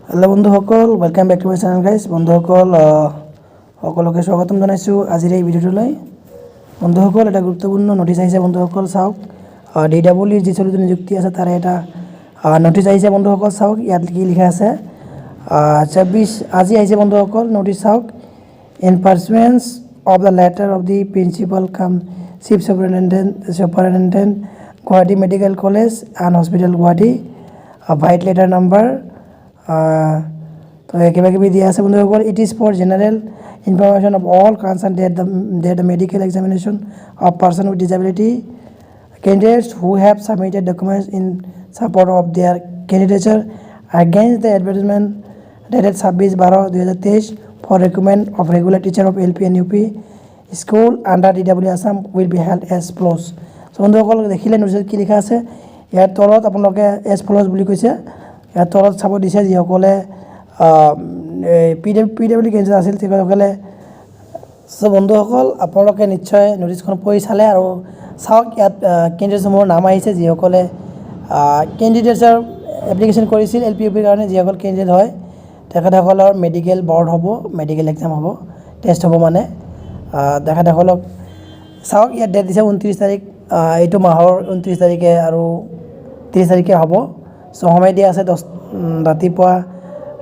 Hello' বন্ধুসকল, welcome back to my channel guys. বন্ধুসকল, সকলোকে স্বাগতম জনাইছোঁ আজিৰ এই ভিডিঅ'টোলৈ। বন্ধুসকল, এটা গুৰুত্বপূৰ্ণ নটিচ আহিছে। বন্ধুসকল চাওক, DWৰ যি চলিত নিযুক্তি আছে তাৰে এটা নটিচ আহিছে। বন্ধুসকল চাওক, ইয়াত কি লিখা আছে, 26 আজি আহিছে। বন্ধুসকল নটিচ চাওক, in pursuance of the letter of the principal cum chief superintendent Guwahati medical college and hospital Guwahati, vide letter number তো কিবা কিবি দিয়া আছে। বন্ধুসকল, it is for general information of all concern that the medical examination of person with disability candidates who have submitted documents in support of their candidature against the advertisement dated 26/12/2023 for recruitment of regular teacher of LP and UP school under DW Assam will be held as follows. So বন্ধুসকল দেখিলে নোটিছত কি লিখা আছে, ইয়াৰ তলত আপোনালোকে as ফল'জ বুলি কৈছে। ইয়াৰ তলত চাব দিছে যিসকলে PW কেন্দ্ৰ আছিল তেখেতসকলে। চ' বন্ধুসকল, আপোনালোকে নিশ্চয় নটিচখন পঢ়ি চালে আৰু চাওক, ইয়াত কেণ্ডিডেটসমূহৰ নাম আহিছে যিসকলে কেণ্ডিডেটছৰ এপ্লিকেশ্যন কৰিছিল LP UPৰ কাৰণে। যিসকল কেণ্ডিডেট হয় তেখেতসকলৰ মেডিকেল বৰ্ড হ'ব, মেডিকেল এক্সাম হ'ব, টেষ্ট হ'ব মানে। তেখেতসকলক চাওক, ইয়াত ডেট দিছে 29 তাৰিখ, এইটো মাহৰ 29 তাৰিখে আৰু 30 তাৰিখে হ'ব। চ' সময় দিয়া আছে ৰাতিপুৱা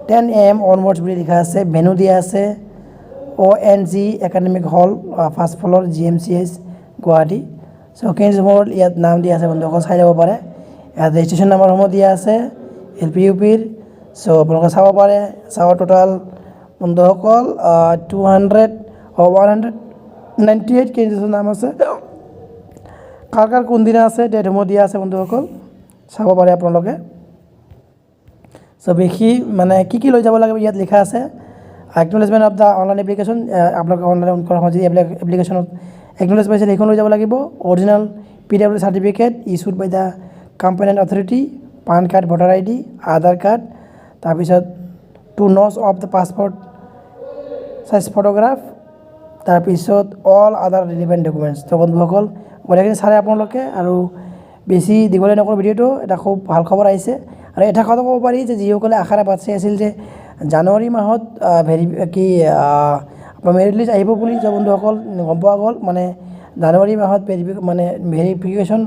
10 AM অনৱাৰ্ডছ বুলি লিখা আছে। ভেনু দিয়া আছে ONG একাডেমিক হল, ফাৰ্ষ্ট ফ্ল'ৰ GMCH গুৱাহাটী। চ' কেন্দ্ৰসমূহৰ ইয়াত নাম দিয়া আছে, বন্ধুসকল চাই ল'ব পাৰে। ইয়াত ৰেজিষ্ট্ৰেশ্যন নাম্বাৰসমূহ দিয়া আছে LP UPৰ। চ' আপোনালোকে চাব পাৰে। চাব টোটাল বন্ধুসকল 198 কেন্দ্ৰৰ নাম আছে। কাৰ কাৰ কোনদিনা আছে ডেটসমূহ দিয়া আছে বন্ধুসকল, চাব পাৰে আপোনালোকে। চ' বেছি মানে কি লৈ যাব লাগিব ইয়াত লিখা আছে। Acknowledgement of the online application, আপোনালোকে অনলাইন কৰা সময় যদি এপ্লিকেশ্যনত একনলেজ পাইছে সেইখন লৈ যাব লাগিব। Original PW certificate issued by the competent authority, PAN card, voter ID, Aadhaar card, তাৰপিছত 2 nos of the passport size photograph, তাৰপিছত অল আদাৰ ৰিলিভেণ্ট ডকুমেণ্টছ। তো বন্ধুসকল গোটেইখিনি চালে আপোনালোকে। আৰু বেছি দীঘলীয়া নকৰোঁ ভিডিঅ'টো, এটা খুব ভাল খবৰ আহিছে। আৰু এটা কথা ক'ব পাৰি যে যিসকলে আশাৰে বাট চাই আছিল যে জানুৱাৰী মাহত আপোনাৰ মেৰিট লিষ্ট আহিব বুলি, যে বন্ধুসকল গম পোৱা গ'ল। মানে জানুৱাৰী মাহত ভেৰিফিকেশ্যন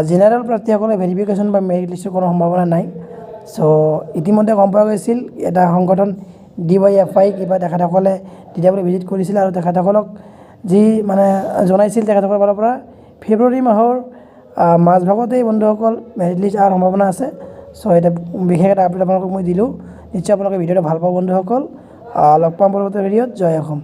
জেনেৰেল প্ৰাৰ্থীসকলে ভেৰিফিকেশ্যন বা মেৰিট লিষ্টৰ কোনো সম্ভাৱনা নাই। চ' ইতিমধ্যে গম পোৱা গৈছিল, এটা সংগঠন DYFI কিবা তেখেতসকলে DW ভিজিট কৰিছিল আৰু তেখেতসকলক যি মানে জনাইছিল তেখেতসকলৰ ফালৰ পৰা ফেব্ৰুৱাৰী মাহৰ মাজভাগতেই বন্ধুসকল মেৰিট লিষ্ট অহাৰ সম্ভাৱনা আছে। চ' এটা বিশেষ এটা আপডেট আপোনালোকক মই দিলোঁ। নিশ্চয় আপোনালোকে ভিডিঅ'টো ভাল পাব বন্ধুসকল। লগ পাম পৰৱৰ্তী ভিডিঅ'ত। জয় অসম।